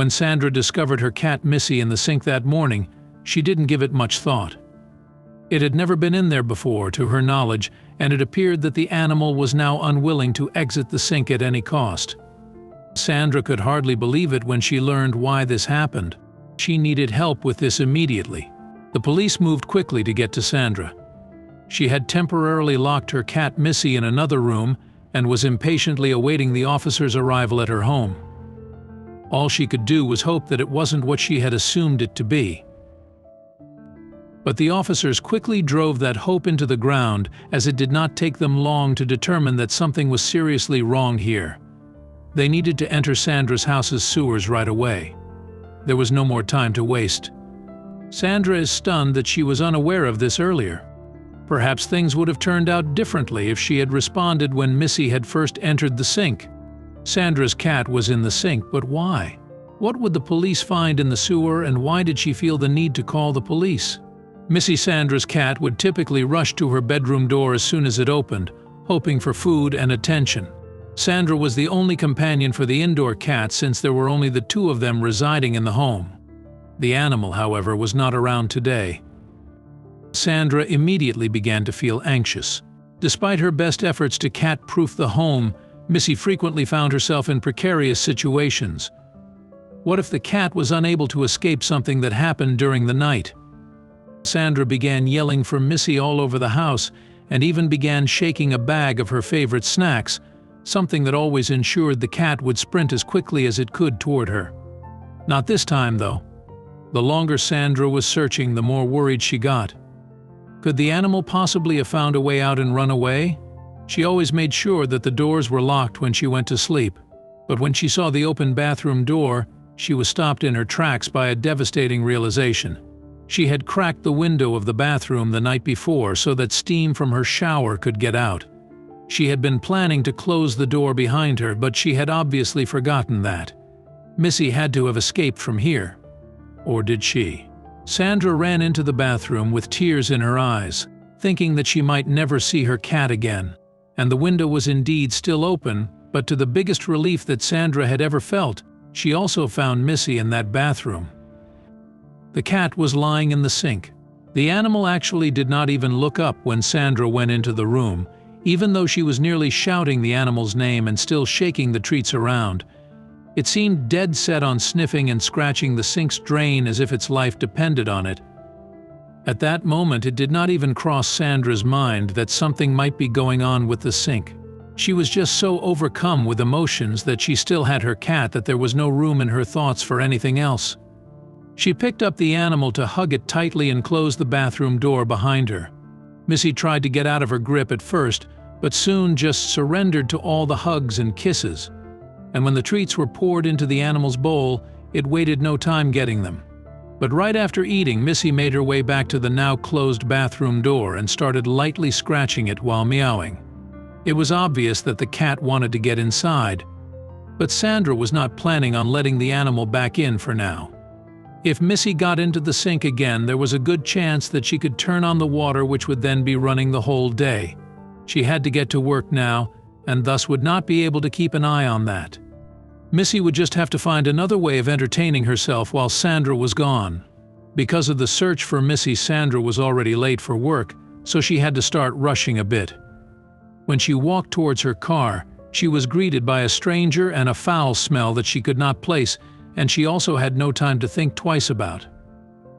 When Sandra discovered her cat Missy in the sink that morning, she didn't give it much thought. It had never been in there before, to her knowledge, and it appeared that the animal was now unwilling to exit the sink at any cost. Sandra could hardly believe it when she learned why this happened. She needed help with this immediately. The police moved quickly to get to Sandra. She had temporarily locked her cat Missy in another room and was impatiently awaiting the officers' arrival at her home. All she could do was hope that it wasn't what she had assumed it to be. But the officers quickly drove that hope into the ground, as it did not take them long to determine that something was seriously wrong here. They needed to enter Sandra's house's sewers right away. There was no more time to waste. Sandra is stunned that she was unaware of this earlier. Perhaps things would have turned out differently if she had responded when Missy had first entered the sink. Sandra's cat was in the sink, but why? What would the police find in the sewer, and why did she feel the need to call the police? Missy, Sandra's cat, would typically rush to her bedroom door as soon as it opened, hoping for food and attention. Sandra was the only companion for the indoor cat, since there were only the two of them residing in the home. The animal, however, was not around today. Sandra immediately began to feel anxious. Despite her best efforts to cat-proof the home, Missy frequently found herself in precarious situations. What if the cat was unable to escape something that happened during the night? Sandra began yelling for Missy all over the house, and even began shaking a bag of her favorite snacks, something that always ensured the cat would sprint as quickly as it could toward her. Not this time, though. The longer Sandra was searching, the more worried she got. Could the animal possibly have found a way out and run away? She always made sure that the doors were locked when she went to sleep, but when she saw the open bathroom door, she was stopped in her tracks by a devastating realization. She had cracked the window of the bathroom the night before so that steam from her shower could get out. She had been planning to close the door behind her, but she had obviously forgotten that. Missy had to have escaped from here. Or did she? Sandra ran into the bathroom with tears in her eyes, thinking that she might never see her cat again. And the window was indeed still open, but to the biggest relief that Sandra had ever felt, she also found Missy in that bathroom. The cat was lying in the sink. The animal actually did not even look up when Sandra went into the room, even though she was nearly shouting the animal's name and still shaking the treats around. It seemed dead set on sniffing and scratching the sink's drain as if its life depended on it. At that moment, it did not even cross Sandra's mind that something might be going on with the sink. She was just so overcome with emotions that she still had her cat that there was no room in her thoughts for anything else. She picked up the animal to hug it tightly and close the bathroom door behind her. Missy tried to get out of her grip at first, but soon just surrendered to all the hugs and kisses. And when the treats were poured into the animal's bowl, it waited no time getting them. But right after eating, Missy made her way back to the now closed bathroom door and started lightly scratching it while meowing. It was obvious that the cat wanted to get inside, but Sandra was not planning on letting the animal back in for now. If Missy got into the sink again, there was a good chance that she could turn on the water, which would then be running the whole day. She had to get to work now, and thus would not be able to keep an eye on that. Missy would just have to find another way of entertaining herself while Sandra was gone. Because of the search for Missy, Sandra was already late for work, so she had to start rushing a bit. When she walked towards her car, she was greeted by a stranger and a foul smell that she could not place, and she also had no time to think twice about.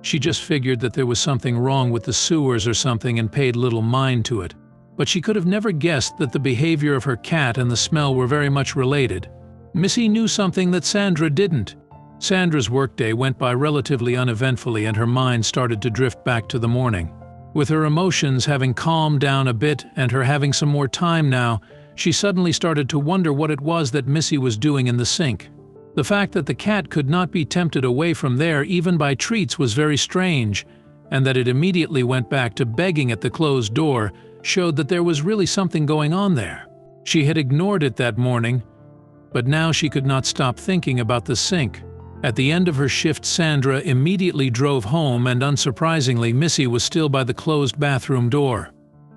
She just figured that there was something wrong with the sewers or something and paid little mind to it. But she could have never guessed that the behavior of her cat and the smell were very much related. Missy knew something that Sandra didn't. Sandra's workday went by relatively uneventfully, and her mind started to drift back to the morning. With her emotions having calmed down a bit and her having some more time now, she suddenly started to wonder what it was that Missy was doing in the sink. The fact that the cat could not be tempted away from there even by treats was very strange, and that it immediately went back to begging at the closed door showed that there was really something going on there. She had ignored it that morning, but now she could not stop thinking about the sink. At the end of her shift, Sandra immediately drove home, and unsurprisingly, Missy was still by the closed bathroom door.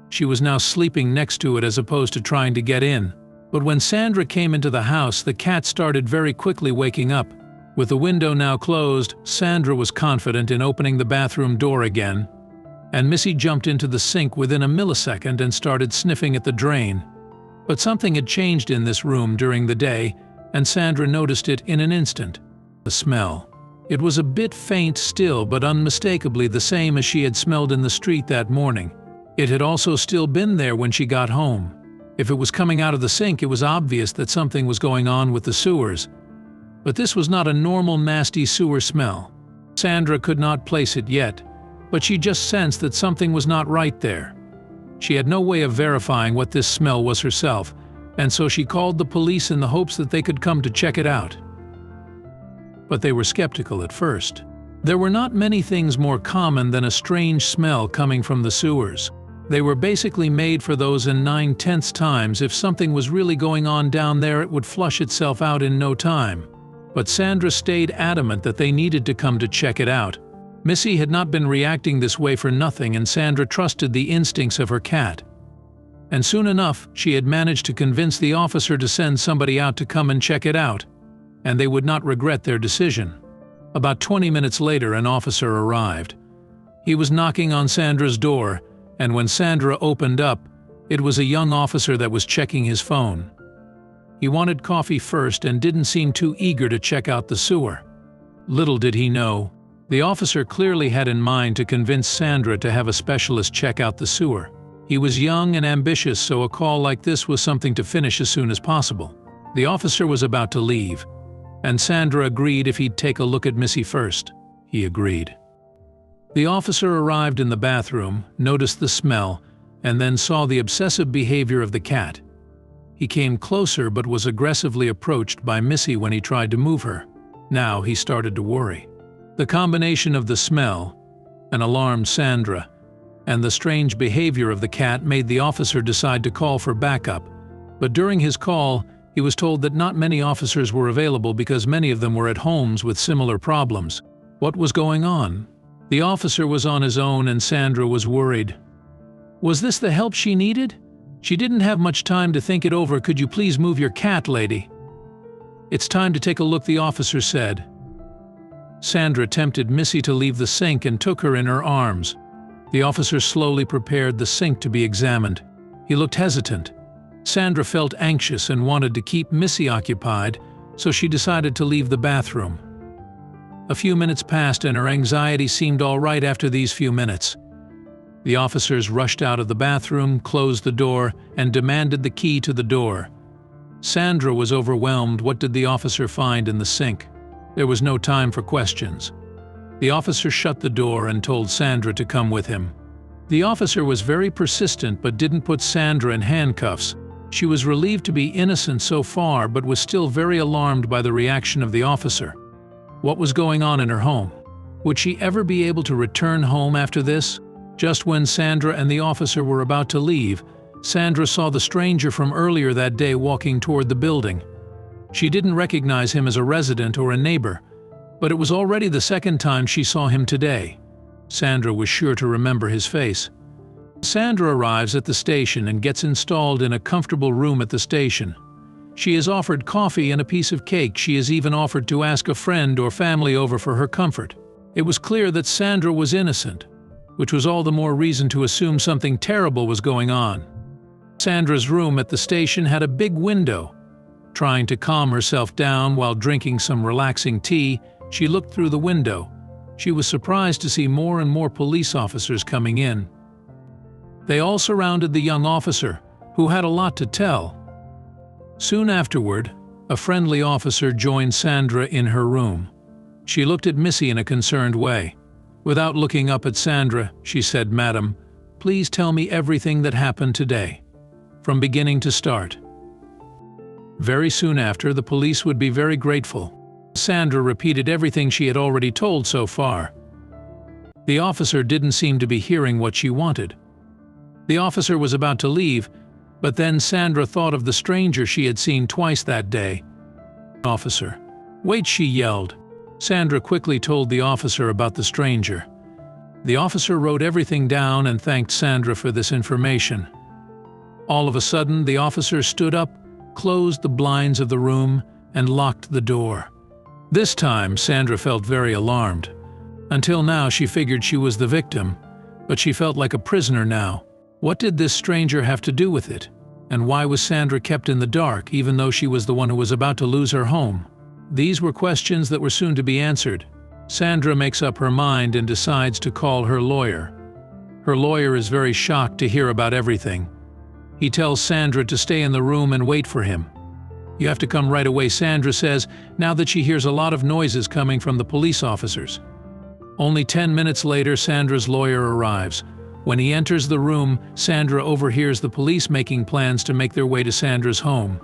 She was now sleeping next to it as opposed to trying to get in. But when Sandra came into the house, the cat started very quickly waking up. With the window now closed, Sandra was confident in opening the bathroom door again, and Missy jumped into the sink within a millisecond and started sniffing at the drain. But something had changed in this room during the day, and Sandra noticed it in an instant. The smell. It was a bit faint still, but unmistakably the same as she had smelled in the street that morning. It had also still been there when she got home. If it was coming out of the sink, it was obvious that something was going on with the sewers. But this was not a normal nasty sewer smell. Sandra could not place it yet, but she just sensed that something was not right there. She had no way of verifying what this smell was herself, and so she called the police in the hopes that they could come to check it out. But they were skeptical at first. There were not many things more common than a strange smell coming from the sewers. They were basically made for those in 9/10 times. If something was really going on down there, it would flush itself out in no time. But Sandra stayed adamant that they needed to come to check it out. Missy had not been reacting this way for nothing, and Sandra trusted the instincts of her cat. And soon enough, she had managed to convince the officer to send somebody out to come and check it out, and they would not regret their decision. About 20 minutes later, an officer arrived. He was knocking on Sandra's door, and when Sandra opened up, it was a young officer that was checking his phone. He wanted coffee first and didn't seem too eager to check out the sewer. Little did he know, the officer clearly had in mind to convince Sandra to have a specialist check out the sewer. He was young and ambitious, so a call like this was something to finish as soon as possible. The officer was about to leave, and Sandra agreed if he'd take a look at Missy first. He agreed. The officer arrived in the bathroom, noticed the smell, and then saw the obsessive behavior of the cat. He came closer but was aggressively approached by Missy when he tried to move her. Now he started to worry. The combination of the smell, an alarmed Sandra, and the strange behavior of the cat made the officer decide to call for backup. But during his call, he was told that not many officers were available because many of them were at homes with similar problems. What was going on? The officer was on his own and Sandra was worried. Was this the help she needed? She didn't have much time to think it over. Could you please move your cat, lady? It's time to take a look, the officer said. Sandra tempted Missy to leave the sink and took her in her arms. The officer slowly prepared the sink to be examined. He looked hesitant. Sandra felt anxious and wanted to keep Missy occupied, so she decided to leave the bathroom. A few minutes passed and her anxiety seemed all right after these few minutes. The officers rushed out of the bathroom, closed the door, and demanded the key to the door. Sandra was overwhelmed. What did the officer find in the sink? There was no time for questions. The officer shut the door and told Sandra to come with him. The officer was very persistent but didn't put Sandra in handcuffs. She was relieved to be innocent so far but was still very alarmed by the reaction of the officer. What was going on in her home? Would she ever be able to return home after this? Just when Sandra and the officer were about to leave, Sandra saw the stranger from earlier that day walking toward the building. She didn't recognize him as a resident or a neighbor, but it was already the second time she saw him today. Sandra was sure to remember his face. Sandra arrives at the station and gets installed in a comfortable room at the station. She is offered coffee and a piece of cake. She is even offered to ask a friend or family over for her comfort. It was clear that Sandra was innocent, which was all the more reason to assume something terrible was going on. Sandra's room at the station had a big window. Trying to calm herself down while drinking some relaxing tea, she looked through the window. She was surprised to see more and more police officers coming in. They all surrounded the young officer, who had a lot to tell. Soon afterward, a friendly officer joined Sandra in her room. She looked at Missy in a concerned way. Without looking up at Sandra, she said, "Madam, please tell me everything that happened today, from beginning to start." Very soon after, the police would be very grateful. Sandra repeated everything she had already told so far. The officer didn't seem to be hearing what she wanted. The officer was about to leave, but then Sandra thought of the stranger she had seen twice that day. "Officer, wait," she yelled. Sandra quickly told the officer about the stranger. The officer wrote everything down and thanked Sandra for this information. All of a sudden, the officer stood up, closed the blinds of the room, and locked the door. This time, Sandra felt very alarmed. Until now, she figured she was the victim, but she felt like a prisoner now. What did this stranger have to do with it? And why was Sandra kept in the dark, even though she was the one who was about to lose her home? These were questions that were soon to be answered. Sandra makes up her mind and decides to call her lawyer. Her lawyer is very shocked to hear about everything. He tells Sandra to stay in the room and wait for him. "You have to come right away," Sandra says, now that she hears a lot of noises coming from the police officers. Only 10 minutes later, Sandra's lawyer arrives. When he enters the room, Sandra overhears the police making plans to make their way to Sandra's home.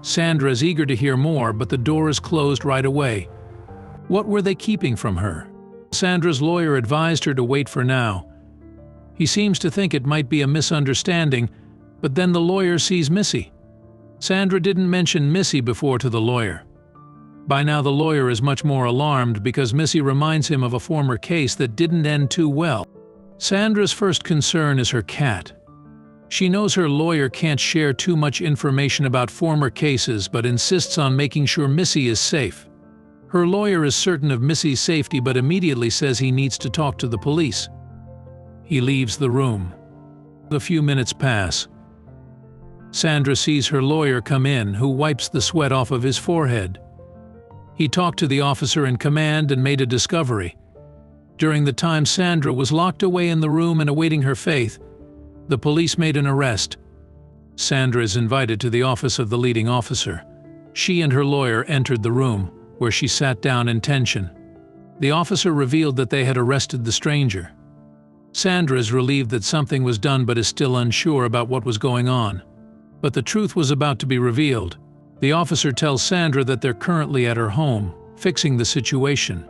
Sandra is eager to hear more, but the door is closed right away. What were they keeping from her? Sandra's lawyer advised her to wait for now. He seems to think it might be a misunderstanding, but then the lawyer sees Missy. Sandra didn't mention Missy before to the lawyer. By now the lawyer is much more alarmed because Missy reminds him of a former case that didn't end too well. Sandra's first concern is her cat. She knows her lawyer can't share too much information about former cases but insists on making sure Missy is safe. Her lawyer is certain of Missy's safety but immediately says he needs to talk to the police. He leaves the room. A few minutes pass. Sandra sees her lawyer come in, who wipes the sweat off of his forehead. He talked to the officer in command and made a discovery. During the time Sandra was locked away in the room and awaiting her fate, the police made an arrest. Sandra is invited to the office of the leading officer. She and her lawyer entered the room, where she sat down in tension. The officer revealed that they had arrested the stranger. Sandra is relieved that something was done but is still unsure about what was going on. But the truth was about to be revealed. The officer tells Sandra that they're currently at her home, fixing the situation.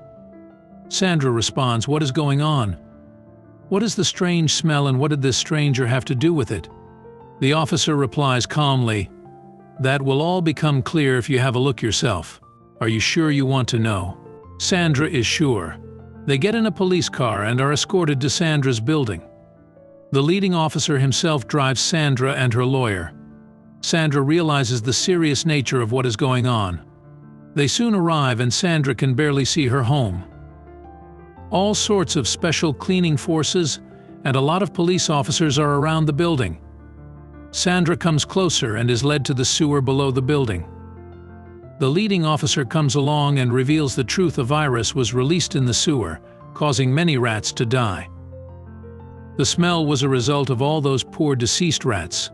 Sandra responds, "What is going on? What is the strange smell and what did this stranger have to do with it?" The officer replies calmly, "That will all become clear if you have a look yourself. Are you sure you want to know?" Sandra is sure. They get in a police car and are escorted to Sandra's building. The leading officer himself drives Sandra and her lawyer. Sandra realizes the serious nature of what is going on. They soon arrive and Sandra can barely see her home. All sorts of special cleaning forces and a lot of police officers are around the building. Sandra comes closer and is led to the sewer below the building. The leading officer comes along and reveals the truth: a virus was released in the sewer, causing many rats to die. The smell was a result of all those poor deceased rats.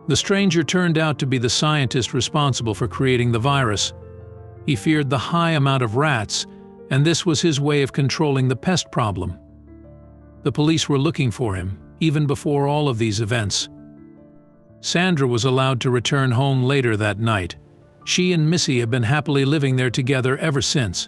The stranger turned out to be the scientist responsible for creating the virus. He feared the high amount of rats, and this was his way of controlling the pest problem. The police were looking for him, even before all of these events. Sandra was allowed to return home later that night. She and Missy have been happily living there together ever since.